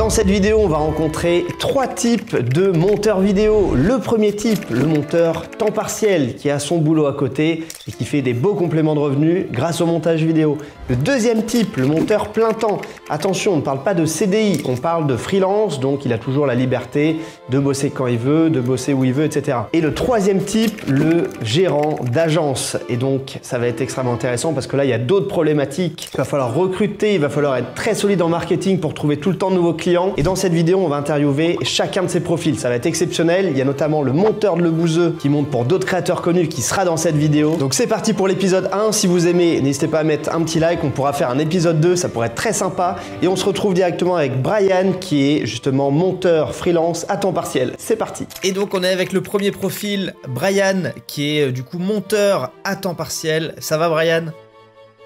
Dans cette vidéo, on va rencontrer 3 types de monteurs vidéo. Le premier type, le monteur temps partiel qui a son boulot à côté et qui fait des beaux compléments de revenus grâce au montage vidéo. Le deuxième type, le monteur plein temps. Attention, on ne parle pas de CDI, on parle de freelance, donc il a toujours la liberté de bosser quand il veut, de bosser où il veut, etc. Et le troisième type, le gérant d'agence. Et donc, ça va être extrêmement intéressant parce que là, il y a d'autres problématiques. Il va falloir recruter, il va falloir être très solide en marketing pour trouver tout le temps de nouveaux clients. Et dans cette vidéo, on va interviewer chacun de ces profils. Ça va être exceptionnel. Il y a notamment le monteur de Le Bouzeux qui monte pour d'autres créateurs connus qui sera dans cette vidéo. Donc c'est parti pour l'épisode 1. Si vous aimez, n'hésitez pas à mettre un petit like. On pourra faire un épisode 2. Ça pourrait être très sympa. Et on se retrouve directement avec Brian qui est justement monteur freelance à temps partiel. C'est parti. Et donc on est avec le premier profil, Brian, qui est du coup monteur à temps partiel. Ça va, Brian?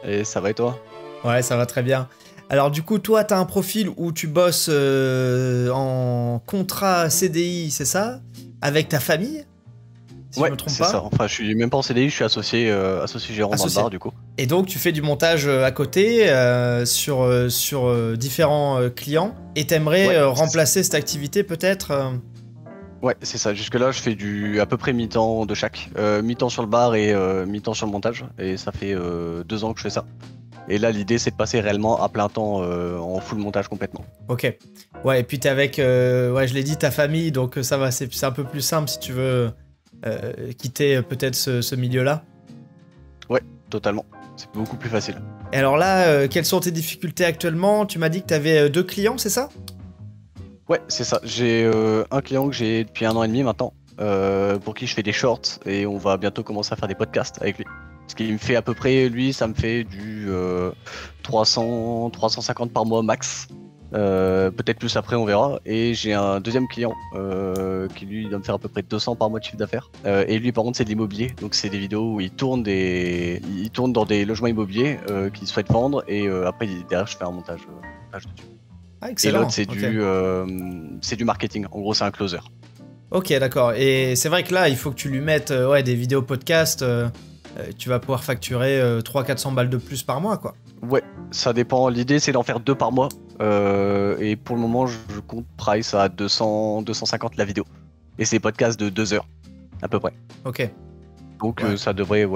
Et ça va et toi? Ouais, ça va très bien. Alors du coup, toi, tu as un profil où tu bosses en contrat CDI, c'est ça? Avec ta famille? Si ouais, je me trompe c'est pas. ça. Enfin, je suis même pas en CDI, je suis associé gérant dans le bar du coup. Et donc, tu fais du montage à côté sur différents clients. Et t'aimerais remplacer cette activité peut-être Ouais, c'est ça. Jusque-là, je fais à peu près mi-temps de chaque. Mi-temps sur le bar et mi-temps sur le montage. Et ça fait 2 ans que je fais ça. Et là, l'idée, c'est de passer réellement à plein temps en full montage complètement. Ok. Ouais, et puis t'es avec, ouais, je l'ai dit, ta famille, donc ça va, c'est un peu plus simple si tu veux quitter peut-être ce milieu-là. Ouais, totalement. C'est beaucoup plus facile. Et alors là, quelles sont tes difficultés actuellement? Tu m'as dit que t'avais 2 clients, c'est ça? Ouais, c'est ça. J'ai un client que j'ai depuis 1 an et demi maintenant, pour qui je fais des shorts et on va bientôt commencer à faire des podcasts avec lui. Ce qui me fait à peu près, lui, ça me fait du 300, 350 par mois max. Peut-être plus après, on verra. Et j'ai un deuxième client qui lui doit me faire à peu près 200 par mois de chiffre d'affaires. Et lui, par contre, c'est de l'immobilier. Donc, c'est des vidéos où il tourne dans des logements immobiliers qu'il souhaite vendre. Et après, derrière, je fais un montage dessus. Ah, excellent. Et l'autre, c'est du marketing. En gros, c'est un closer. Ok, d'accord. Et c'est vrai que là, il faut que tu lui mettes des vidéos podcast. Tu vas pouvoir facturer 300-400 balles de plus par mois, quoi. Ouais, ça dépend. L'idée, c'est d'en faire 2 par mois. Et pour le moment, je compte price à 250 la vidéo. Et c'est podcast de 2 heures, à peu près. Ok. Donc ça devrait,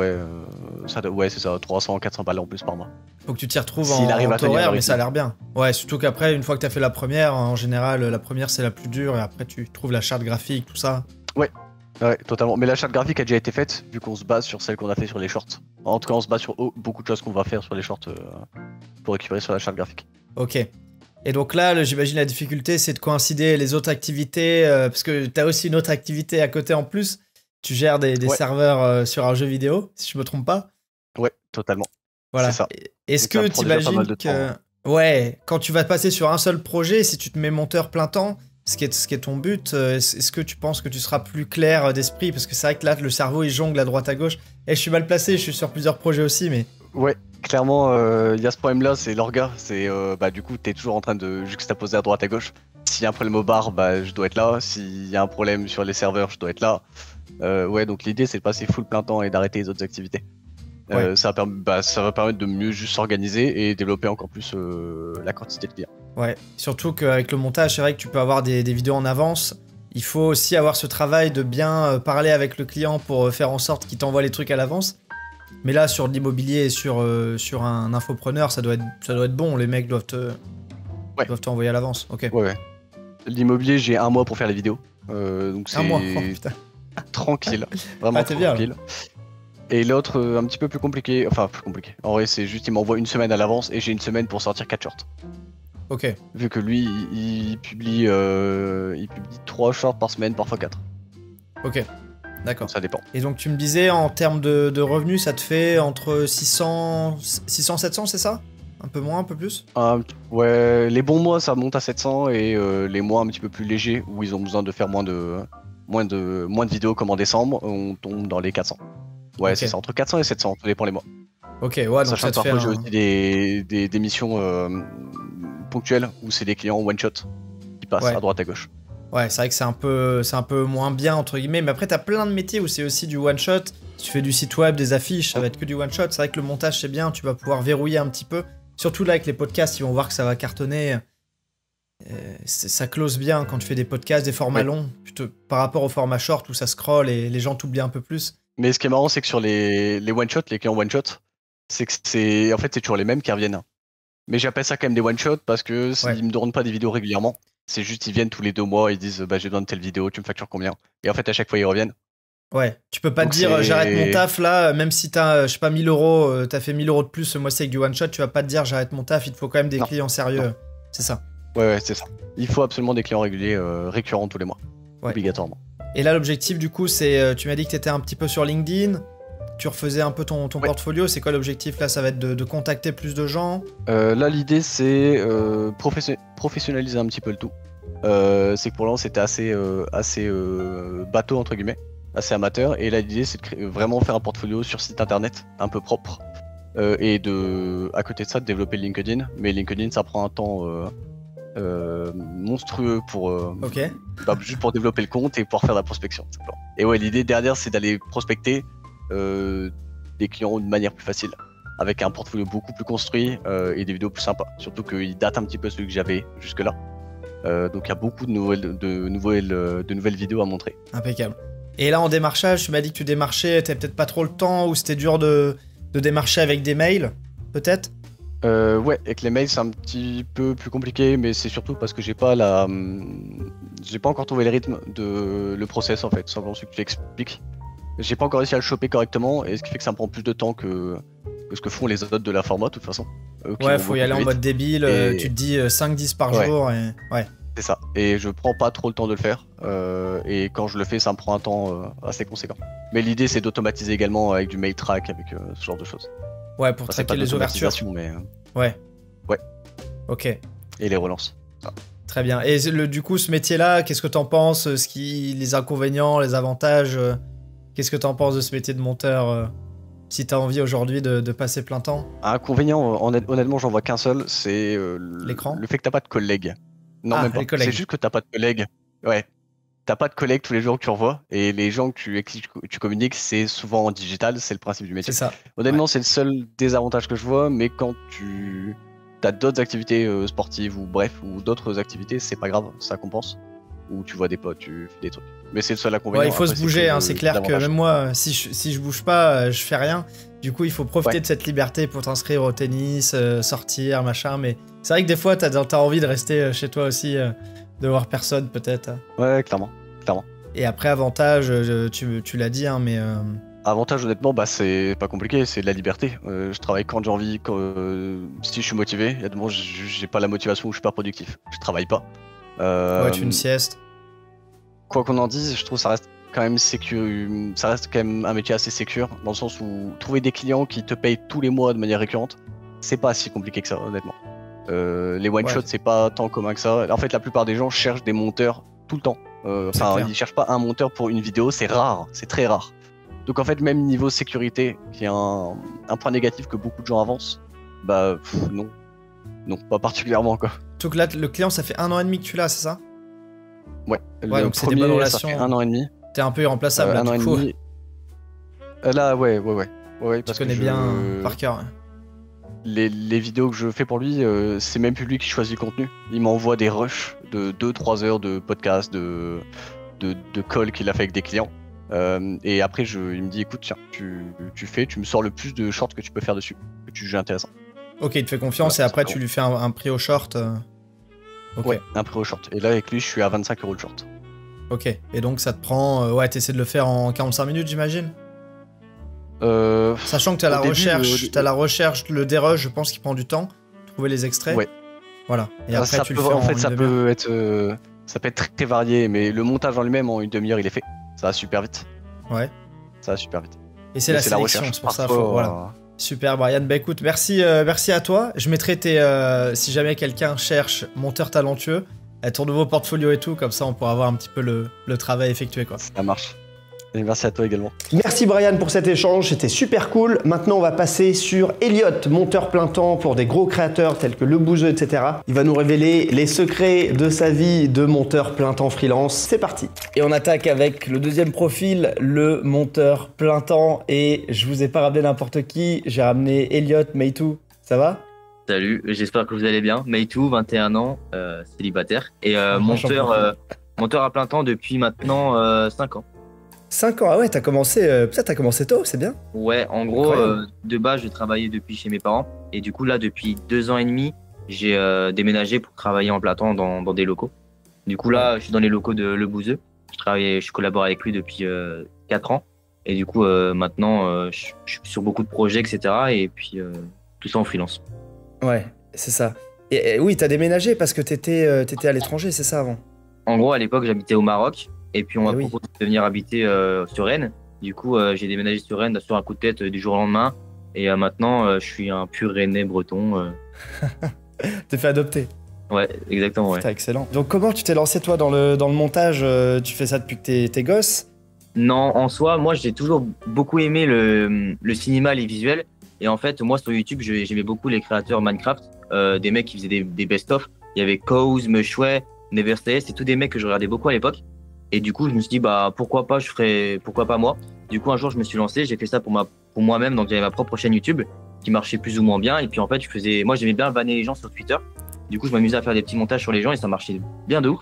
c'est ça, 300-400 balles en plus par mois. Faut que tu t'y retrouves en horaire, mais ça a l'air bien. Ouais, surtout qu'après, une fois que tu as fait la première, en général, la première, c'est la plus dure. Et après, tu trouves la charte graphique, tout ça. Ouais, totalement. Mais la charte graphique a déjà été faite, vu qu'on se base sur celle qu'on a fait sur les shorts. En tout cas, on se base sur beaucoup de choses qu'on va faire sur les shorts pour récupérer sur la charte graphique. Ok. Et donc là, j'imagine la difficulté, c'est de coïncider les autres activités, parce que tu as aussi une autre activité à côté en plus. Tu gères des serveurs sur un jeu vidéo, si je me trompe pas. Ouais, totalement. Voilà. C'est ça. Est-ce que tu imagines que... Ouais, quand tu vas passer sur un seul projet, si tu te mets monteur plein temps, ce qui est ton but, est-ce que tu penses que tu seras plus clair d'esprit? Parce que c'est vrai que là, le cerveau, il jongle à droite à gauche. Et je suis mal placé, je suis sur plusieurs projets aussi, mais... Ouais, clairement, il y a ce problème-là, c'est l'orga. C'est, du coup, t'es toujours en train de juxtaposer à droite à gauche. S'il y a un problème au bar, je dois être là. S'il y a un problème sur les serveurs, je dois être là. Ouais, donc l'idée, c'est de passer full plein temps et d'arrêter les autres activités. Ouais. Ça va permettre de mieux juste s'organiser et développer encore plus la quantité de clients. Ouais, surtout qu'avec le montage, c'est vrai que tu peux avoir des vidéos en avance. Il faut aussi avoir ce travail de bien parler avec le client pour faire en sorte qu'il t'envoie les trucs à l'avance. Mais là, sur l'immobilier et sur un infopreneur, ça doit être bon. Les mecs doivent t'envoyer à l'avance. Ok. Ouais. L'immobilier, j'ai 1 mois pour faire les vidéos. Donc c'est 1 mois, oh, putain. Tranquille. Vraiment tranquille. Bien, et l'autre, un petit peu plus compliqué. Enfin, plus compliqué. En vrai, c'est juste, il m'envoie 1 semaine à l'avance et j'ai 1 semaine pour sortir 4 shorts. Ok. Vu que lui, il publie 3 shorts par semaine, parfois 4. Ok. D'accord. Ça dépend. Et donc tu me disais, en termes de revenus, ça te fait entre 600, 700, c'est ça? Un peu moins, un peu plus? Ouais, les bons mois, ça monte à 700 et les mois un petit peu plus légers, où ils ont besoin de faire moins de vidéos comme en décembre, on tombe dans les 400. Ouais, okay. C'est ça, entre 400 et 700, tout dépend les mois. Ok, ouais, donc sachant ça que te fait parfois j'ai aussi des missions ponctuelles, où c'est des clients one-shot qui passent à droite à gauche. Ouais, c'est vrai que c'est un peu moins bien, entre guillemets, mais après t'as plein de métiers où c'est aussi du one-shot. Si tu fais du site web, des affiches, ça va être que du one-shot. C'est vrai que le montage, c'est bien, tu vas pouvoir verrouiller un petit peu. Surtout là, avec les podcasts, ils vont voir que ça va cartonner. ça close bien quand tu fais des podcasts, des formats longs, par rapport au format short où ça scroll et les gens t'oublient un peu plus. Mais ce qui est marrant, c'est que sur les one-shot, les clients one-shot, c'est que c'est toujours les mêmes qui reviennent. Mais j'appelle ça quand même des one-shot parce que ils me demandent pas des vidéos régulièrement. C'est juste, ils viennent tous les 2 mois, ils disent bah, j'ai besoin de telle vidéo, tu me factures combien? Et en fait, à chaque fois, ils reviennent. Ouais, tu peux pas te dire j'arrête mon taf là, même si t'as, je sais pas, 1000 €, t'as fait 1000 € de plus ce mois-ci avec du one-shot, tu vas pas te dire j'arrête mon taf, il te faut quand même des clients sérieux. C'est ça. Ouais, c'est ça. Il faut absolument des clients réguliers, récurrents tous les mois. Obligatoirement. Et là, l'objectif du coup, c'est, tu m'as dit que t'étais un petit peu sur LinkedIn, tu refaisais un peu ton portfolio, c'est quoi l'objectif là? Ça va être de contacter plus de gens? Là, l'idée c'est professionnaliser un petit peu le tout. C'est que pour l'instant c'était assez bateau entre guillemets, assez amateur, et là l'idée c'est de vraiment faire un portfolio sur site internet un peu propre, et à côté de ça de développer le LinkedIn, mais LinkedIn ça prend un temps monstrueux pour juste pour développer le compte et pouvoir faire de la prospection. Et ouais, l'idée derrière c'est d'aller prospecter des clients de manière plus facile, avec un portfolio beaucoup plus construit et des vidéos plus sympas, surtout qu'il date un petit peu celui que j'avais jusque là. Donc il y a beaucoup de nouvelles vidéos à montrer. Impeccable. Et là en démarchage, tu m'as dit que tu démarchais, t'avais peut-être pas trop le temps, ou c'était dur de démarcher avec des mails, peut-être? Ouais, avec les mails c'est un petit peu plus compliqué, mais c'est surtout parce que j'ai pas encore trouvé le rythme de le process en fait, simplement ce que tu expliques. J'ai pas encore réussi à le choper correctement, et ce qui fait que ça me prend plus de temps que ce que font les autres de la format de toute façon. Ouais, faut y aller en mode débile, tu te dis 5-10 par jour, et ouais. C'est ça, et je prends pas trop le temps de le faire, et quand je le fais ça me prend un temps assez conséquent. Mais l'idée c'est d'automatiser également avec du mail track, avec ce genre de choses. Ouais, pour traquer les ouvertures. Mais, ouais. Ok. Et les relances. Ah. Très bien. Et du coup, ce métier-là, qu'est-ce que t'en penses? Les inconvénients, les avantages, qu'est-ce que t'en penses de ce métier de monteur, si t'as envie aujourd'hui de passer plein temps? Inconvénient, honnêtement, j'en vois qu'un seul, c'est l'écran. Le fait que t'as pas de collègues. Non, même pas. C'est juste que t'as pas de collègues. Ouais. T'as pas de collègues tous les jours que tu revois, et les gens avec qui tu communiques, c'est souvent en digital, c'est le principe du métier. C'est ça. Honnêtement, c'est le seul désavantage que je vois, mais quand tu as d'autres activités sportives ou d'autres activités, c'est pas grave, ça compense. Ou tu vois des potes, tu fais des trucs. Mais c'est le seul inconvénient. Ouais, il faut se bouger, c'est clair que même moi, si je bouge pas, je fais rien. Du coup, il faut profiter de cette liberté pour t'inscrire au tennis, sortir, machin. Mais c'est vrai que des fois, t'as envie de rester chez toi aussi, de voir personne peut-être. Ouais, clairement. Et après, avantage, tu l'as dit, hein, mais... Avantage, honnêtement, bah, c'est pas compliqué, c'est de la liberté. Je travaille quand j'ai envie, si je suis motivé. Il y a des moments, j'ai pas la motivation ou je suis pas productif. Je travaille pas. Ouais, tu fais une sieste. Quoi qu'on en dise, je trouve que ça reste quand même un métier assez sécure, dans le sens où trouver des clients qui te payent tous les mois de manière récurrente, c'est pas si compliqué que ça, honnêtement. Les one-shots, c'est pas tant commun que ça. En fait, la plupart des gens cherchent des monteurs tout le temps. Ils cherchent pas un monteur pour une vidéo, c'est rare, c'est très rare. Donc en fait, même niveau sécurité, qui est un point négatif que beaucoup de gens avancent, bah non, pas particulièrement quoi. Donc là, le client, ça fait 1 an et demi que tu l'as, c'est ça? Ouais, donc c'est des bonnes relations. Ça fait 1 an et demi. T'es un peu irremplaçable là, du coup. Là, ouais. Tu connais bien par cœur. Les vidéos que je fais pour lui, c'est même plus lui qui choisit le contenu. Il m'envoie des rushs de 2-3 heures de podcast, de call qu'il a fait avec des clients. Et après, il me dit, écoute, tiens, tu me sors le plus de shorts que tu peux faire dessus, que tu juges intéressant. Ok, il te fait confiance, et après tu lui fais un prix au short. Okay. Ouais, un prix au short. Et là, avec lui, je suis à 25 € le short. Ok, et donc ça te prend... ouais, t'essaies de le faire en 45 minutes, j'imagine? Sachant que t'as la recherche, le dérush, je pense qu'il prend du temps. Trouver les extraits. Ouais. Voilà. Et après, tu le fais en fait, ça peut être très, très varié, mais le montage en lui-même, en 1/2 heure, il est fait. Ça va super vite. Ouais. Ça va super vite. Et c'est la sélection, c'est pour ça. Voilà. Super, Brian. Bah écoute, merci à toi. Je mettrai si jamais quelqu'un cherche monteur talentueux, ton nouveau portfolio et tout, comme ça on pourra voir un petit peu le travail effectué, quoi. Ça marche. Et merci à toi également. Merci Brian pour cet échange, c'était super cool. Maintenant on va passer sur Elliot, monteur plein temps pour des gros créateurs tels que Le Bouzeux, etc. Il va nous révéler les secrets de sa vie de monteur plein temps freelance. C'est parti. Et on attaque avec le deuxième profil, le monteur plein temps. Et je vous ai pas ramené n'importe qui, j'ai ramené Elliot Meitou. Ça va? Salut, j'espère que vous allez bien. Meitou, 21 ans, célibataire. Et monteur à plein temps depuis maintenant 5 ans. 5 ans, ah ouais, t'as commencé tôt, c'est bien. Ouais, en gros, de base, je travaillais depuis chez mes parents. Et du coup, là, depuis 2 ans et demi, j'ai déménagé pour travailler en plein temps dans des locaux. Du coup, là, je suis dans les locaux de Le Bouzeux. Je collabore avec lui depuis 4 ans. Et du coup, maintenant, je suis sur beaucoup de projets, etc. Et puis, tout ça en freelance. Ouais, c'est ça. Et oui, t'as déménagé parce que t'étais à l'étranger, c'est ça avant? En gros, à l'époque, j'habitais au Maroc. Et puis, on m'a proposé de venir habiter sur Rennes. Du coup, j'ai déménagé sur Rennes sur un coup de tête du jour au lendemain. Et maintenant, je suis un pur Rennais breton. T'es fait adopter. Ouais, exactement, ouais. C'est excellent. Donc, comment tu t'es lancé, toi, dans le montage? Tu fais ça depuis que t'es gosse? Non, en soi, moi, j'ai toujours beaucoup aimé le cinéma, les visuels. Et en fait, moi, sur YouTube, j'aimais beaucoup les créateurs Minecraft, des mecs qui faisaient des best-of. Il y avait Koz, Meshway, Neverstay, c'est tous des mecs que je regardais beaucoup à l'époque. Et du coup, je me suis dit, bah, pourquoi pas moi. Du coup, un jour, je me suis lancé, j'ai fait ça pour moi-même, donc j'avais ma propre chaîne YouTube qui marchait plus ou moins bien. Et puis, en fait, moi, j'aimais bien vanner les gens sur Twitter. Du coup, je m'amusais à faire des petits montages sur les gens et ça marchait bien de ouf.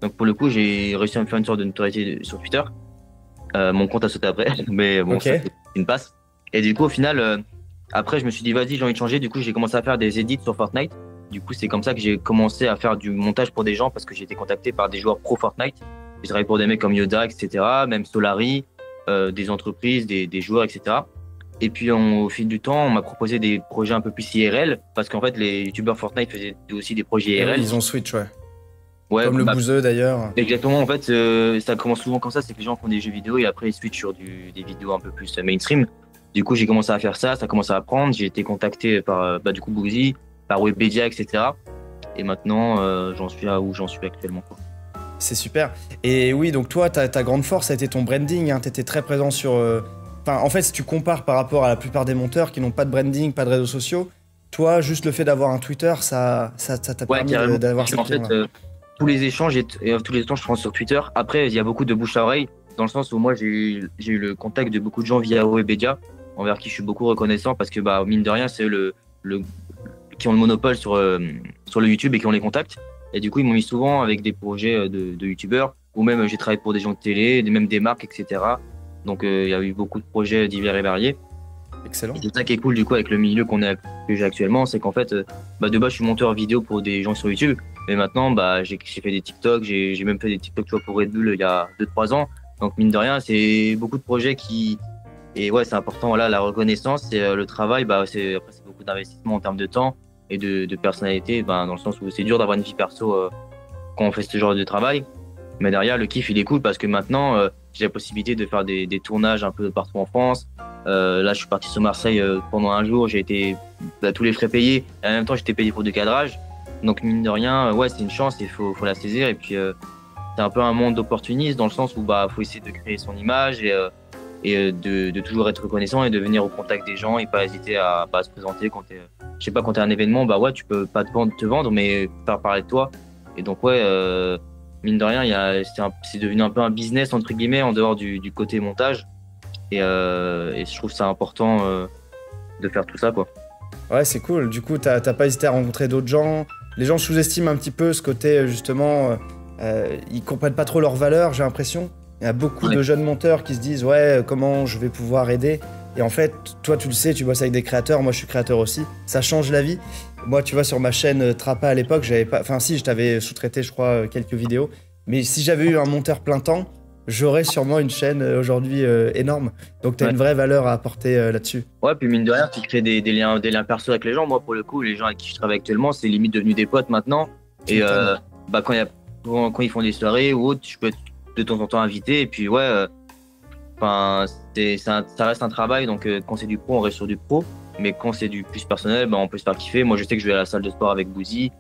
Donc, pour le coup, j'ai réussi à me faire une sorte de notoriété sur Twitter. Mon compte a sauté après, mais bon, c'est une passe. Et du coup, au final, après, je me suis dit, vas-y, j'ai envie de changer. Du coup, j'ai commencé à faire des edits sur Fortnite. Du coup, c'est comme ça que j'ai commencé à faire du montage pour des gens parce que j'ai été contacté par des joueurs pro Fortnite. J'ai travaillé pour des mecs comme Yoda, etc., même Solari, des entreprises, des joueurs, etc. Et puis, au fil du temps, on m'a proposé des projets un peu plus IRL parce qu'en fait, les youtubeurs Fortnite faisaient aussi des projets IRL. Ils ont switch, ouais. Comme le Bouzeux d'ailleurs. Exactement, en fait, ça commence souvent comme ça, c'est que les gens font des jeux vidéo et après ils switchent sur des vidéos un peu plus mainstream. Du coup, j'ai commencé à faire ça, ça a commencé à prendre. J'ai été contacté par du coup Boozy, par Webedia, etc. Et maintenant, j'en suis là où j'en suis actuellement. C'est super. Et oui, donc toi, ta grande force, ça a été ton branding. Hein. Tu étais très présent sur... en fait, si tu compares par rapport à la plupart des monteurs qui n'ont pas de branding, pas de réseaux sociaux, toi, juste le fait d'avoir un Twitter, ça t'a permis d'avoir cette client-là. Tous les échanges, je prends sur Twitter. Après, il y a beaucoup de bouche à oreille, dans le sens où moi, j'ai eu le contact de beaucoup de gens via Webedia, envers qui je suis beaucoup reconnaissant, parce que, bah, mine de rien, c'est eux qui ont le monopole sur le YouTube et qui ont les contacts. Et du coup, ils m'ont mis souvent avec des projets de YouTubeurs, ou même j'ai travaillé pour des gens de télé, même des marques, etc. Donc, il y a eu beaucoup de projets divers et variés. Excellent. C'est ça qui est cool du coup avec le milieu que j'ai actuellement, c'est qu'en fait, de base, je suis monteur vidéo pour des gens sur YouTube. Mais maintenant, j'ai fait des TikTok, j'ai même fait des TikTok tu vois, pour Red Bull il y a 2-3 ans. Donc, mine de rien, c'est beaucoup de projets qui... Et ouais, c'est important, voilà, la reconnaissance et le travail, c'est beaucoup d'investissement en termes de temps et de personnalité, dans le sens où c'est dur d'avoir une vie perso quand on fait ce genre de travail. Mais derrière, le kiff, il est cool parce que maintenant, j'ai la possibilité de faire des tournages un peu partout en France. Là, je suis parti sur Marseille pendant un jour, j'ai été tous les frais payés. Et en même temps, j'étais payé pour du cadrage. Donc, mine de rien, ouais, c'est une chance, il faut la saisir. Et puis, c'est un peu un monde d'opportunistes dans le sens où faut essayer de créer son image et de toujours être reconnaissant et de venir au contact des gens et pas hésiter à se présenter quand t'es à un événement, ouais, tu peux pas te vendre, mais faire parler de toi. Et donc, ouais, mine de rien, c'est devenu un peu un business, entre guillemets, en dehors du côté montage. Et je trouve ça important de faire tout ça, quoi. Ouais, c'est cool. Du coup, t'as pas hésité à rencontrer d'autres gens. Les gens sous-estiment un petit peu ce côté, justement, ils comprennent pas trop leur valeur, j'ai l'impression. Il y a beaucoup de jeunes monteurs qui se disent « Ouais, comment je vais pouvoir aider ?» Et en fait, toi, tu le sais, tu bosses avec des créateurs, moi, je suis créateur aussi. Ça change la vie. Moi, tu vois, sur ma chaîne Trappa à l'époque, j'avais pas... Enfin, si, je t'avais sous-traité, je crois, quelques vidéos. Mais si j'avais eu un monteur plein temps, j'aurais sûrement une chaîne aujourd'hui énorme. Donc, tu as une vraie valeur à apporter là-dessus. Ouais, puis mine de rien, tu crées des liens perso avec les gens. Moi, pour le coup, les gens avec qui je travaille actuellement, c'est limite devenu des potes maintenant. Et quand ils font des soirées ou autre, je peux être de temps en temps invité. Et puis, ouais, ça reste un travail. Donc, quand c'est du pro, on reste sur du pro. Mais quand c'est du plus personnel, on peut se faire kiffer. Moi, je sais que je vais à la salle de sport avec Boozy,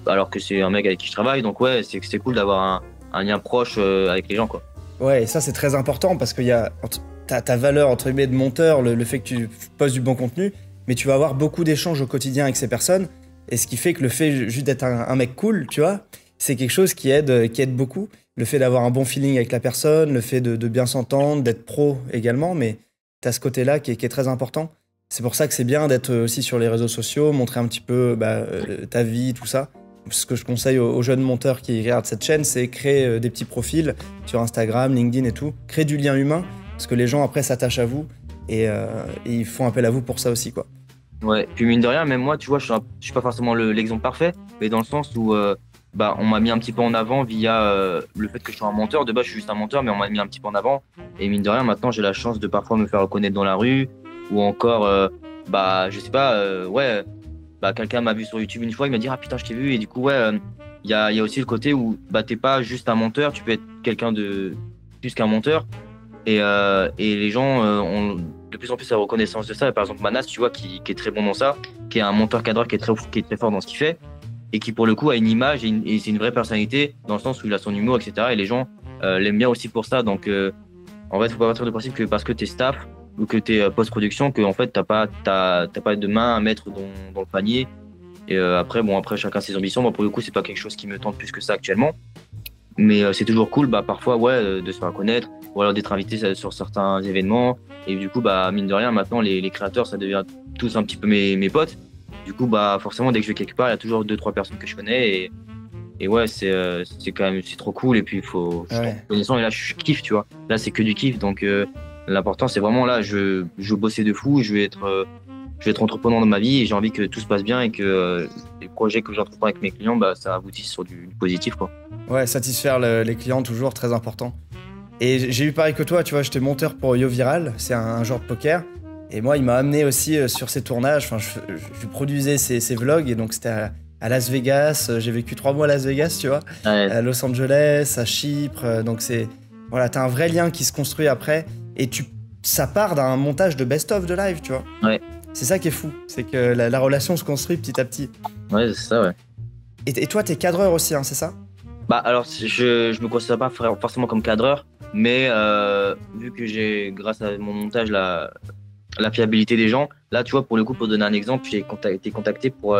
alors que c'est un mec avec qui je travaille. Donc, ouais, c'est cool d'avoir un lien proche avec les gens, quoi. Ouais, et ça, c'est très important parce qu'il y a ta valeur, entre guillemets, de monteur, le fait que tu postes du bon contenu, mais tu vas avoir beaucoup d'échanges au quotidien avec ces personnes. Et ce qui fait que le fait juste d'être un mec cool, tu vois, c'est quelque chose qui aide beaucoup. Le fait d'avoir un bon feeling avec la personne, le fait de bien s'entendre, d'être pro également, mais tu as ce côté-là qui est très important. C'est pour ça que c'est bien d'être aussi sur les réseaux sociaux, montrer un petit peu ta vie, tout ça. Ce que je conseille aux jeunes monteurs qui regardent cette chaîne, c'est créer des petits profils sur Instagram, LinkedIn et tout. Créer du lien humain, parce que les gens après s'attachent à vous et ils font appel à vous pour ça aussi, quoi. Ouais, puis mine de rien, même moi, tu vois, je suis pas forcément l'exemple parfait, mais dans le sens où on m'a mis un petit peu en avant via le fait que je suis un monteur. De base, je suis juste un monteur, mais on m'a mis un petit peu en avant. Et mine de rien, maintenant, j'ai la chance de parfois me faire reconnaître dans la rue, ou encore, je sais pas, quelqu'un m'a vu sur YouTube une fois, il m'a dit ah putain, je t'ai vu. Et du coup, il y a aussi le côté où t'es pas juste un monteur, tu peux être quelqu'un de plus qu'un monteur. Et les gens ont de plus en plus la reconnaissance de ça. Par exemple, Manas, tu vois, qui est très bon dans ça, qui est un monteur-cadreur qui est très fort dans ce qu'il fait, et qui pour le coup a une image et c'est une vraie personnalité dans le sens où il a son humour, etc. Et les gens l'aiment bien aussi pour ça. Donc en fait, faut pas partir du principe que parce que t'es staff ou que t'es post-production, que en fait t'as pas de main à mettre dans le panier. Et après chacun ses ambitions. Moi pour le coup, c'est pas quelque chose qui me tente plus que ça actuellement. Mais c'est toujours cool, parfois de se faire connaître ou alors d'être invité sur certains événements. Et du coup, mine de rien, maintenant les créateurs, ça devient tous un petit peu mes potes. Du coup, forcément, dès que je vais quelque part, il y a toujours 2-3 personnes que je connais. Et ouais, c'est quand même, c'est trop cool. Et puis, il faut. Connaissant, et là, je kiffe, tu vois. Là, c'est que du kiff. Donc, l'important, c'est vraiment là, je veux bosser de fou. Je vais être entrepreneur dans ma vie et j'ai envie que tout se passe bien et que les projets que j'entreprends avec mes clients, ça aboutisse sur du positif, quoi. Ouais, satisfaire les clients, toujours très important. Et j'ai eu pareil que toi, tu vois, j'étais monteur pour YoViral, c'est un genre de poker. Et moi, il m'a amené aussi sur ses tournages. Enfin, je produisais ses vlogs et donc c'était à Las Vegas. J'ai vécu 3 mois à Las Vegas, tu vois, à Los Angeles, à Chypre. Donc t'as un vrai lien qui se construit après et ça part d'un montage de best-of de live, tu vois. Ouais. C'est ça qui est fou, c'est que la relation se construit petit à petit. Ouais, c'est ça, ouais. Et toi, t'es cadreur aussi, hein, c'est ça? Alors, je me considère pas forcément comme cadreur, mais vu que j'ai, grâce à mon montage, la fiabilité des gens, là, tu vois, pour le coup, pour donner un exemple, j'ai été contacté pour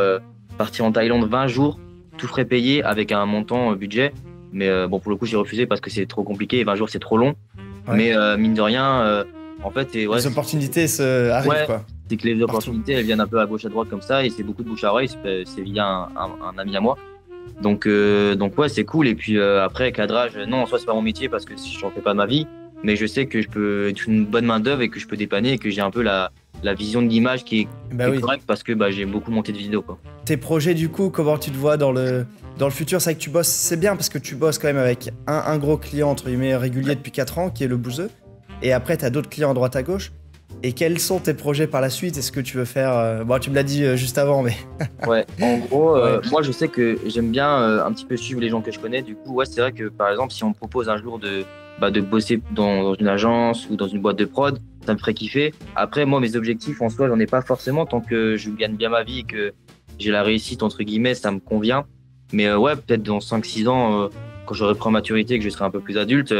partir en Thaïlande 20 jours, tout frais payé, avec un montant budget. Mais pour le coup, j'ai refusé parce que c'est trop compliqué et 20 jours, c'est trop long. Ouais. Mais mine de rien, en fait... les opportunités arrivent, quoi. C'est que les opportunités, elles viennent un peu à gauche, à droite comme ça, et c'est beaucoup de bouche à oreille, c'est via un ami à moi. Donc ouais, c'est cool. Et puis après, cadrage, non, en soi, c'est pas mon métier parce que j'en fais pas de ma vie, mais je sais que je peux être une bonne main d'œuvre et que je peux dépanner et que j'ai un peu la vision de l'image qui est correcte parce que j'ai beaucoup monté de vidéos, quoi. Tes projets, du coup, comment tu te vois dans le futur? C'est vrai que tu bosses, c'est bien parce que tu bosses quand même avec un gros client, entre guillemets, régulier depuis 4 ans, qui est le Bouzeux, et après, tu as d'autres clients à droite à gauche. Et quels sont tes projets par la suite? Est-ce que tu veux faire... tu me l'as dit juste avant, mais... Ouais, en gros, moi, je sais que j'aime bien un petit peu suivre les gens que je connais. Du coup, ouais, c'est vrai que, par exemple, si on me propose un jour de bosser dans une agence ou dans une boîte de prod, ça me ferait kiffer. Après, moi, mes objectifs, en soi, j'en ai pas forcément. Tant que je gagne bien ma vie et que j'ai la réussite, entre guillemets, ça me convient. Mais ouais, peut-être dans 5-6 ans, quand j'aurai pris en maturité et que je serai un peu plus adulte...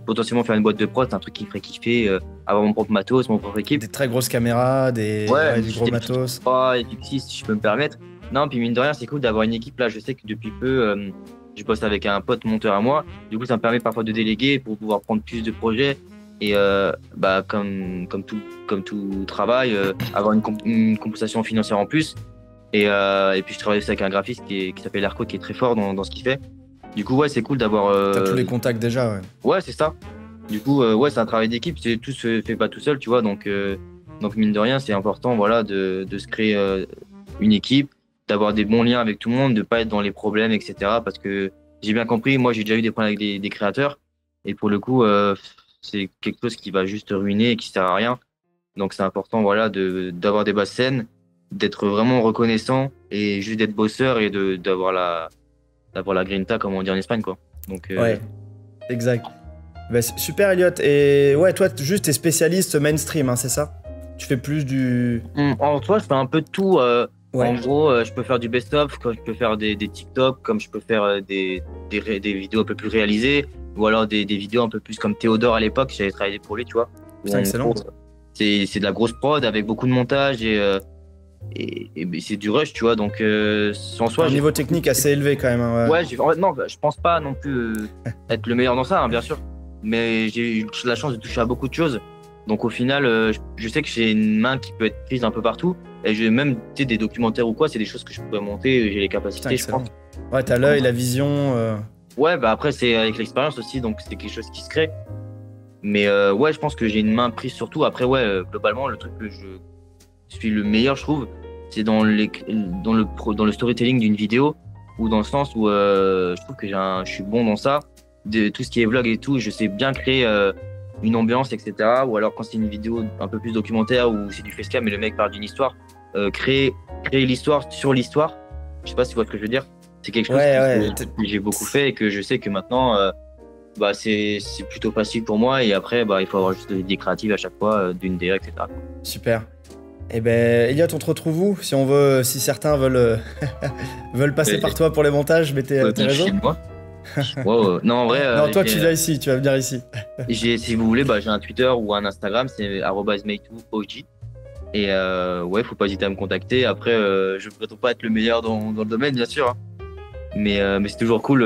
potentiellement faire une boîte de prod, c'est un truc qui me ferait kiffer, avoir mon propre matos, mon propre équipe. Des très grosses caméras, du gros matos. Et du petit, si je peux me permettre. Non, puis mine de rien, c'est cool d'avoir une équipe. Là, je sais que depuis peu, je bosse avec un pote monteur à moi. Du coup, ça me permet parfois de déléguer pour pouvoir prendre plus de projets. Et comme tout travail, avoir une compensation financière en plus. Et puis, je travaille aussi avec un graphiste qui s'appelle Erco, qui est très fort dans ce qu'il fait. Du coup, ouais, c'est cool d'avoir... T'as tous les contacts déjà, ouais. Ouais, c'est ça. Du coup, ouais, c'est un travail d'équipe. Tout se fait pas tout seul, tu vois. Donc mine de rien, c'est important, voilà, de se créer une équipe, d'avoir des bons liens avec tout le monde, de pas être dans les problèmes, etc. Parce que j'ai bien compris, moi, j'ai déjà eu des problèmes avec des créateurs. Et pour le coup, c'est quelque chose qui va juste ruiner et qui sert à rien. Donc, c'est important, voilà, d'avoir des bases saines, d'être vraiment reconnaissant et juste d'être bosseur et d'avoir la grinta, comme on dit en Espagne, quoi. Donc, ouais, exact. Super, Elliot. Et ouais, toi, juste t'es spécialiste mainstream, hein, c'est ça? Tu fais plus du... En toi, je fais un peu de tout. En gros, je peux faire du best-of, je peux faire des TikTok, comme je peux faire des vidéos un peu plus réalisées, ou alors des vidéos un peu plus comme Théodore à l'époque, j'avais travaillé pour lui, tu vois. C'est excellent. C'est de la grosse prod avec beaucoup de montage et c'est du rush, tu vois, donc en soi... Un niveau technique assez élevé quand même. Hein, ouais, non, je pense pas non plus être le meilleur dans ça, hein, bien sûr, mais j'ai eu la chance de toucher à beaucoup de choses Donc au final, je sais que j'ai une main qui peut être prise un peu partout. Et même des documentaires ou quoi, c'est des choses que je pourrais monter, j'ai les capacités, putain, je pense. Ouais, t'as l'œil, la vision. Ouais, bah après, c'est avec l'expérience aussi, donc c'est quelque chose qui se crée. Mais ouais, je pense que j'ai une main prise sur tout. Après, ouais, globalement, le truc que je suis le meilleur, je trouve, c'est dans le storytelling d'une vidéo, ou dans le sens où je trouve que je suis bon dans ça. De tout ce qui est vlog et tout, je sais bien créer une ambiance, etc. Ou alors quand c'est une vidéo un peu plus documentaire ou c'est du facecam et le mec parle d'une histoire, créer l'histoire sur l'histoire. Je sais pas si tu vois ce que je veux dire. C'est quelque chose que j'ai beaucoup fait et que je sais que maintenant, bah, c'est plutôt facile pour moi. Et après, bah, il faut avoir juste des idées créatives à chaque fois, d'une DA, etc. Super. Eh ben, Elliot, on te retrouve où si certains veulent passer par toi pour les montages, mettez tes réseaux. Wow. Non, en vrai. Non, toi, tu viens ici, tu vas venir ici. Si vous voulez, bah, j'ai un Twitter ou un Instagram, c'est @make2og. Et ouais, faut pas hésiter à me contacter. Après, je prétends pas être le meilleur dans le domaine, bien sûr. Hein. Mais c'est toujours cool,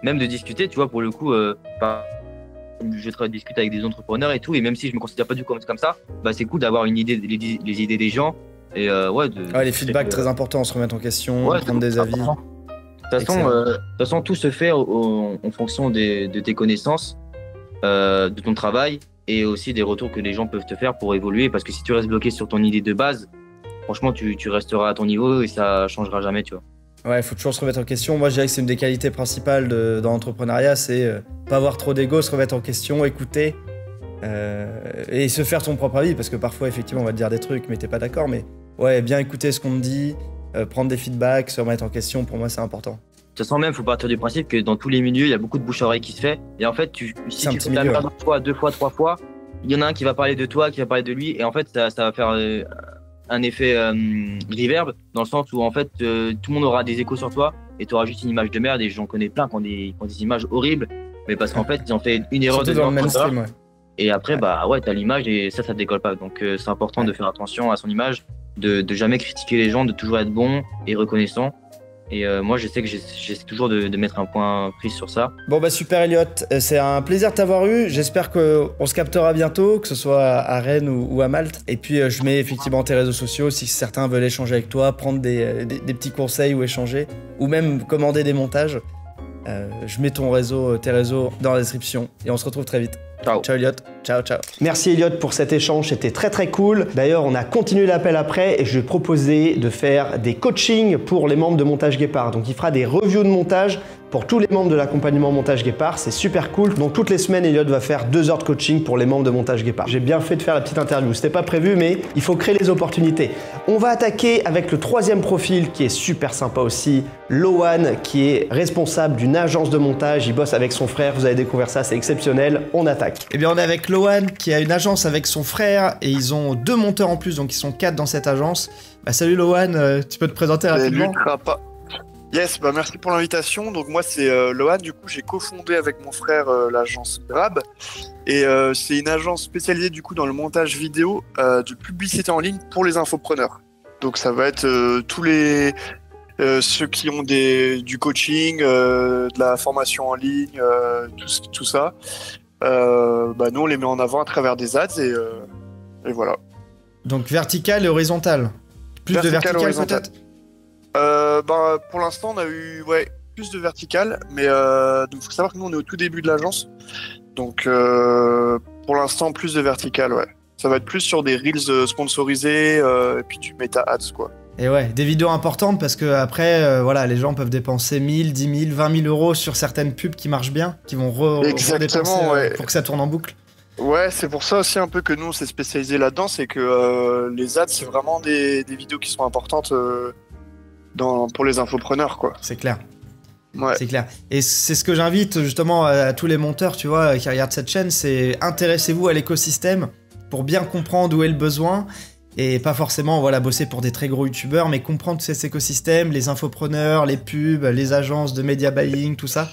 même de discuter, tu vois, pour le coup. Je discute avec des entrepreneurs et tout, et même si je me considère pas du tout comme ça, bah, c'est cool d'avoir une idée, les idées des gens. Et les feedbacks très importants, se remettre en question, prendre des avis. De toute façon, tout se fait en fonction de tes connaissances, de ton travail et aussi des retours que les gens peuvent te faire pour évoluer. Parce que si tu restes bloqué sur ton idée de base, franchement, tu resteras à ton niveau et ça changera jamais, tu vois. Ouais, il faut toujours se remettre en question. Moi, je dirais que c'est une des qualités principales dans l'entrepreneuriat, c'est pas avoir trop d'ego, se remettre en question, écouter et se faire son propre avis. Parce que parfois, effectivement, on va te dire des trucs, mais t'es pas d'accord. Mais ouais, bien écouter ce qu'on te dit. Prendre des feedbacks, se remettre en question, pour moi c'est important. De toute façon, même, il faut partir du principe que dans tous les milieux, il y a beaucoup de bouche-oreille qui se fait. Et en fait, si tu fais la merde une fois, 2 fois, 3 fois, il y en a un qui va parler de toi, qui va parler de lui. Et en fait, ça va faire un effet reverb, dans le sens où en fait, tout le monde aura des échos sur toi et tu auras juste une image de merde. Et j'en connais plein qui ont des images horribles, mais parce qu'en fait, ils ont fait une erreur de dans le mainstream, ouais. Et après, bah ouais, t'as l'image et ça décolle pas. Donc, c'est important de faire attention à son image. De jamais critiquer les gens, de toujours être bon et reconnaissant. Et moi, je sais que j'essaie toujours de mettre un point pris sur ça. Bon, bah super, Elliot. C'est un plaisir de t'avoir eu. J'espère qu'on se captera bientôt, que ce soit à Rennes ou à Malte. Et puis, je mets effectivement tes réseaux sociaux si certains veulent échanger avec toi, prendre des petits conseils ou échanger, ou même commander des montages. Je mets tes réseaux dans la description et on se retrouve très vite. Ciao. Ciao Elliot. Ciao, ciao. Merci Elliot pour cet échange, c'était très très cool. D'ailleurs, on a continué l'appel après et je lui ai proposé de faire des coachings pour les membres de Montage Guépard. Donc il fera des reviews de montage pour tous les membres de l'accompagnement Montage Guépard, c'est super cool. Donc toutes les semaines, Elliot va faire 2 heures de coaching pour les membres de Montage Guépard. J'ai bien fait de faire la petite interview, c'était pas prévu, mais il faut créer les opportunités. On va attaquer avec le 3e profil qui est super sympa aussi, Loan, qui est responsable d'une agence de montage. Il bosse avec son frère, vous allez découvrir ça, c'est exceptionnel. On attaque. Eh bien, on est avec Loan qui a une agence avec son frère et ils ont 2 monteurs en plus, donc ils sont 4 dans cette agence. Bah, salut Loan, tu peux te présenter rapidement? Yes, bah merci pour l'invitation. Donc moi c'est Loan, du coup j'ai cofondé avec mon frère l'agence Grab et c'est une agence spécialisée du coup dans le montage vidéo de publicité en ligne pour les infopreneurs. Donc ça va être tous les ceux qui ont du coaching, de la formation en ligne, tout ça. Bah nous on les met en avant à travers des ads et voilà. Donc vertical et horizontal. Plus vertical, de vertical peut-être. Bah, pour l'instant, on a eu plus de vertical, mais donc faut savoir que nous, on est au tout début de l'agence. Donc, pour l'instant, plus de vertical, ouais. Ça va être plus sur des reels sponsorisés et puis du meta ads, quoi. Et ouais, des vidéos importantes parce que après, voilà, les gens peuvent dépenser 1000, 10 000, 20 000 euros sur certaines pubs qui marchent bien, qui vont redépenser pour que ça tourne en boucle. Ouais, c'est pour ça aussi un peu que nous, on s'est spécialisé là-dedans, c'est que les ads, c'est vraiment des vidéos qui sont importantes pour les infopreneurs, quoi. C'est clair. Ouais. C'est clair. Et c'est ce que j'invite justement à tous les monteurs, tu vois, qui regardent cette chaîne, c'est intéressez-vous à l'écosystème pour bien comprendre où est le besoin et pas forcément, voilà, bosser pour des très gros youtubeurs, mais comprendre cet écosystème, les infopreneurs, les pubs, les agences de media buying, tout ça.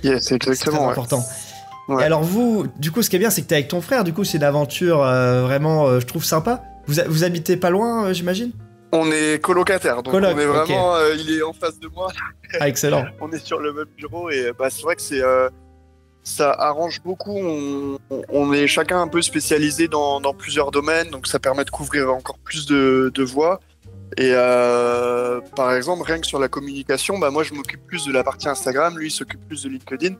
Yeah, c'est exactement. C'est très important. Ouais. Et alors vous, du coup, ce qui est bien, c'est que t'es avec ton frère, du coup, c'est une aventure vraiment, je trouve, sympa. Vous habitez pas loin, j'imagine? On est colocataire, donc on est vraiment, il est en face de moi. Ah, excellent. On est sur le même bureau et bah, c'est vrai que ça arrange beaucoup. On est chacun un peu spécialisé dans plusieurs domaines, donc ça permet de couvrir encore plus de voies. Et par exemple, rien que sur la communication, bah moi je m'occupe plus de la partie Instagram, lui il s'occupe plus de LinkedIn,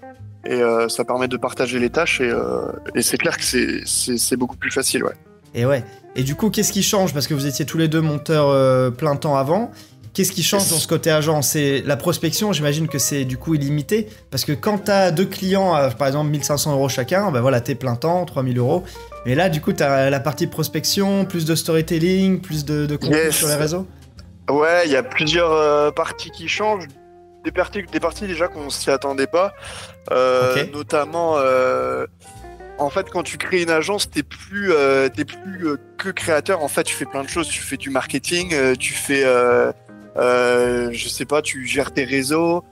et ça permet de partager les tâches, et c'est clair que c'est beaucoup plus facile, ouais. Et ouais. Et du coup, qu'est-ce qui change? Parce que vous étiez tous les deux monteurs plein temps avant. Qu'est-ce qui change dans ce côté agent? C'est la prospection, j'imagine que c'est du coup illimité. Parce que quand t'as 2 clients, par exemple 1500 € chacun, bah voilà, t'es plein temps, 3000 €. Mais là, du coup, t'as la partie prospection, plus de storytelling, plus de contenu sur les réseaux. Ouais, il y a plusieurs parties qui changent. Des parties déjà qu'on s'y attendait pas. Notamment, en fait, quand tu crées une agence, t'es plus que créateur. En fait, tu fais plein de choses. Tu fais du marketing, tu fais, je sais pas, tu gères tes réseaux.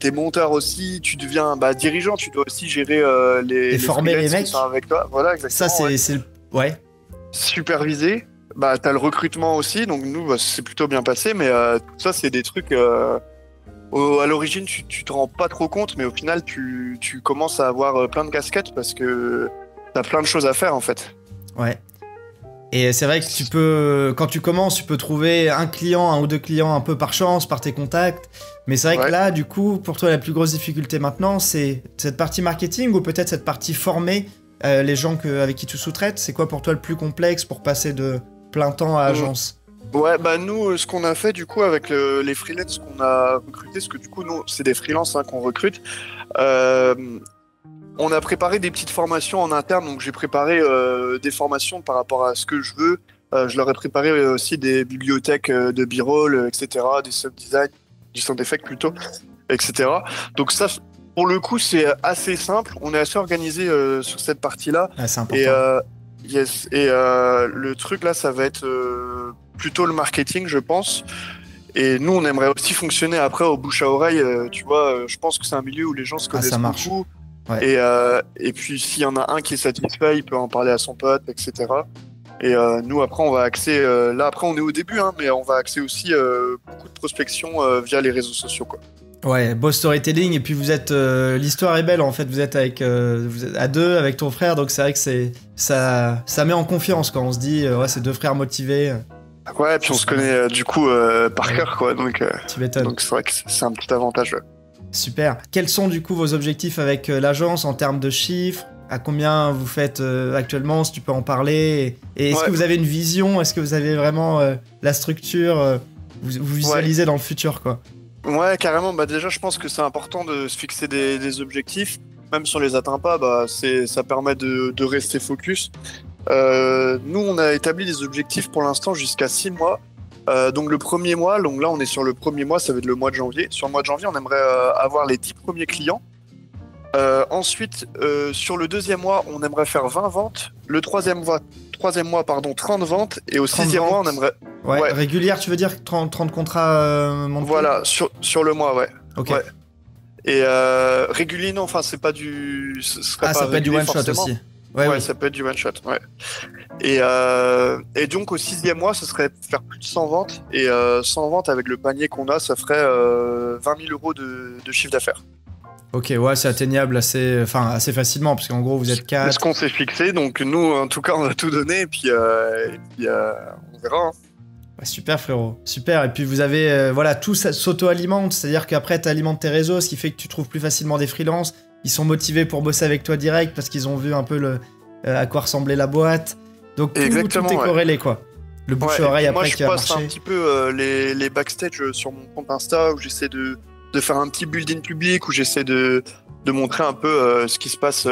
T'es monteur aussi, tu deviens dirigeant, tu dois aussi gérer les former les mecs qui sont avec toi. Voilà, exactement. Ça, c'est ouais. Superviser. T'as le recrutement aussi, donc nous, c'est plutôt bien passé, mais tout ça, c'est des trucs. À l'origine, tu te rends pas trop compte, mais au final, tu commences à avoir plein de casquettes parce que t'as plein de choses à faire en fait. Ouais. Et c'est vrai que quand tu commences, tu peux trouver un ou 2 clients un peu par chance, par tes contacts. Mais c'est vrai que là, du coup, pour toi, la plus grosse difficulté maintenant, c'est cette partie marketing ou peut-être cette partie former les gens avec qui tu sous-traites. C'est quoi pour toi le plus complexe pour passer de plein temps à agence? Ouais, nous, ce qu'on a fait du coup avec les freelances qu'on a recrutés, parce que du coup, nous, c'est des freelances qu'on recrute. On a préparé des petites formations en interne, donc j'ai préparé des formations par rapport à ce que je veux. Je leur ai préparé aussi des bibliothèques de B-roll, etc., des sound design, du sound effect plutôt, etc. Donc ça, pour le coup, c'est assez simple. On est assez organisé sur cette partie-là. Ah, c'est important. Le truc là, ça va être plutôt le marketing, je pense. Et nous, on aimerait aussi fonctionner après au bouche à oreille. Tu vois, je pense que c'est un milieu où les gens se connaissent beaucoup. Ouais. Et puis, s'il y en a un qui est satisfait, il peut en parler à son pote, etc. Et nous, après, on va axer. Là, après, on est au début, mais on va axer aussi beaucoup de prospection via les réseaux sociaux, quoi. Ouais, beau storytelling. Et puis, vous êtes. L'histoire est belle, en fait. Vous êtes vous êtes à 2 avec ton frère. Donc, c'est vrai que ça met en confiance quand on se dit, c'est 2 frères motivés. Ouais, et puis on se connaît du coup par cœur, quoi. Donc, tu m'étonnes. Donc, c'est vrai que c'est un petit avantage. Ouais. Super. Quels sont du coup vos objectifs avec l'agence en termes de chiffres? À combien vous faites actuellement, si tu peux en parler? Et est-ce que vous avez une vision? Est-ce que vous avez vraiment la structure? Vous visualisez dans le futur, quoi? Ouais, carrément. Déjà, je pense que c'est important de se fixer des objectifs. Même si on les atteint pas, ça permet de rester focus. Nous, on a établi des objectifs pour l'instant jusqu'à 6 mois. Donc le premier mois, donc là on est sur le premier mois, ça va être le mois de janvier. Sur le mois de janvier, on aimerait avoir les 10 premiers clients. Ensuite, sur le deuxième mois, on aimerait faire 20 ventes. Le troisième mois, 30 ventes. Et au sixième mois, on aimerait... Ouais, régulière, tu veux dire 30 contrats mensuels? Voilà, sur le mois, ouais. Ok. Ouais. Et régulier, non, enfin, c'est pas du... ça peut être du one-shot aussi. Ouais, ça peut être du one-shot, ouais. Et donc, au 6e mois, ce serait faire plus de 100 ventes. Et 100 ventes avec le panier qu'on a, ça ferait 20 000 € de chiffre d'affaires. Ok, ouais, c'est atteignable assez facilement, parce qu'en gros, vous êtes 4. C'est ce qu'on s'est fixé, donc nous, en tout cas, on a tout donné, et puis on verra. Hein. Ouais, super, frérot. Super. Et puis, vous avez, tout s'auto-alimente, c'est-à-dire qu'après, tu alimentes tes réseaux, ce qui fait que tu trouves plus facilement des freelances. Ils sont motivés pour bosser avec toi direct parce qu'ils ont vu un peu à quoi ressemblait la boîte. Donc tout est corrélé, quoi. Le bouche-oreille après qui a marché. Moi, je poste un petit peu les backstage sur mon compte Insta où j'essaie de faire un petit build-in public, où j'essaie de montrer un peu ce qui se passe,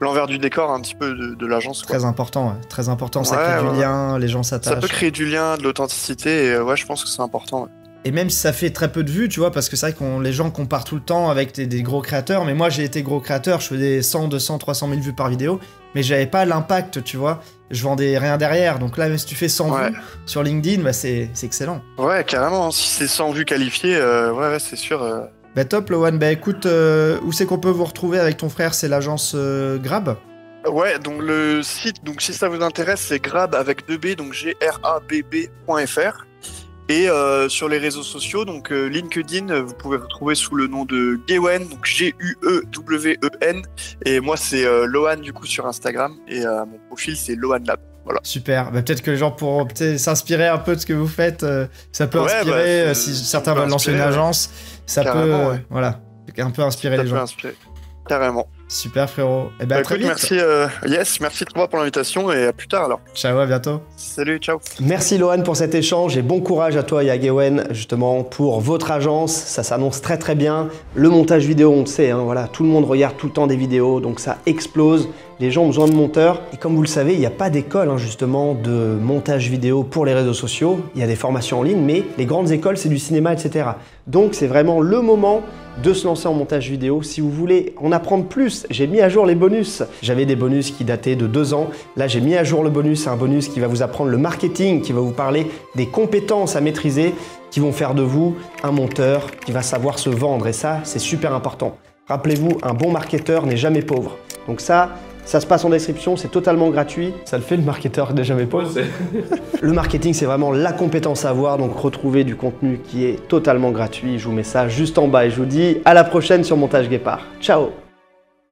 l'envers du décor un petit peu de l'agence. Très important, ouais. Très important. Ça crée du lien, les gens s'attachent. Ça peut créer du lien, de l'authenticité, et je pense que c'est important. Ouais. Et même si ça fait très peu de vues, tu vois, parce que c'est vrai que les gens comparent tout le temps avec des gros créateurs, mais moi j'ai été gros créateur, je faisais 100, 200, 300 000 vues par vidéo, mais j'avais pas l'impact, tu vois, je vendais rien derrière, donc là même si tu fais 100 vues sur LinkedIn, c'est excellent. Ouais, carrément, si c'est 100 vues qualifiées, c'est sûr. Top, Loan, écoute, où c'est qu'on peut vous retrouver avec ton frère? C'est l'agence Grab? Ouais, donc le site, donc si ça vous intéresse, c'est grab avec 2B, donc grabb.fr. Et sur les réseaux sociaux, donc LinkedIn, vous pouvez retrouver sous le nom de Gewen, donc G-U-E-W-E-N. Et moi, c'est Lohan du coup sur Instagram. Et mon profil, c'est Lohan Lab. Voilà. Super. Bah, peut-être que les gens pourront s'inspirer un peu de ce que vous faites. Ça peut inspirer, si certains veulent lancer une agence, ça peut voilà, un peu inspirer les gens. Carrément. Super frérot. Et ben très vite. Merci, merci toi pour l'invitation et à plus tard alors. Ciao, à bientôt. Salut, ciao. Merci Lohan pour cet échange et bon courage à toi et à Gewen justement pour votre agence. Ça s'annonce très très bien. Le montage vidéo, on le sait, hein, voilà, tout le monde regarde tout le temps des vidéos, donc ça explose. Les gens ont besoin de monteurs et comme vous le savez, il n'y a pas d'école hein, justement de montage vidéo pour les réseaux sociaux. Il y a des formations en ligne, mais les grandes écoles, c'est du cinéma, etc. Donc c'est vraiment le moment de se lancer en montage vidéo. Si vous voulez en apprendre plus, j'ai mis à jour les bonus. J'avais des bonus qui dataient de 2 ans. Là, j'ai mis à jour le bonus. C'est un bonus qui va vous apprendre le marketing, qui va vous parler des compétences à maîtriser, qui vont faire de vous un monteur qui va savoir se vendre. Et ça, c'est super important. Rappelez-vous, un bon marketeur n'est jamais pauvre. Donc ça se passe en description, c'est totalement gratuit. Ça le fait, le marketeur n'est jamais pauvre. Le marketing, c'est vraiment la compétence à avoir. Donc retrouvez du contenu qui est totalement gratuit. Je vous mets ça juste en bas et je vous dis à la prochaine sur Montage Guépard. Ciao!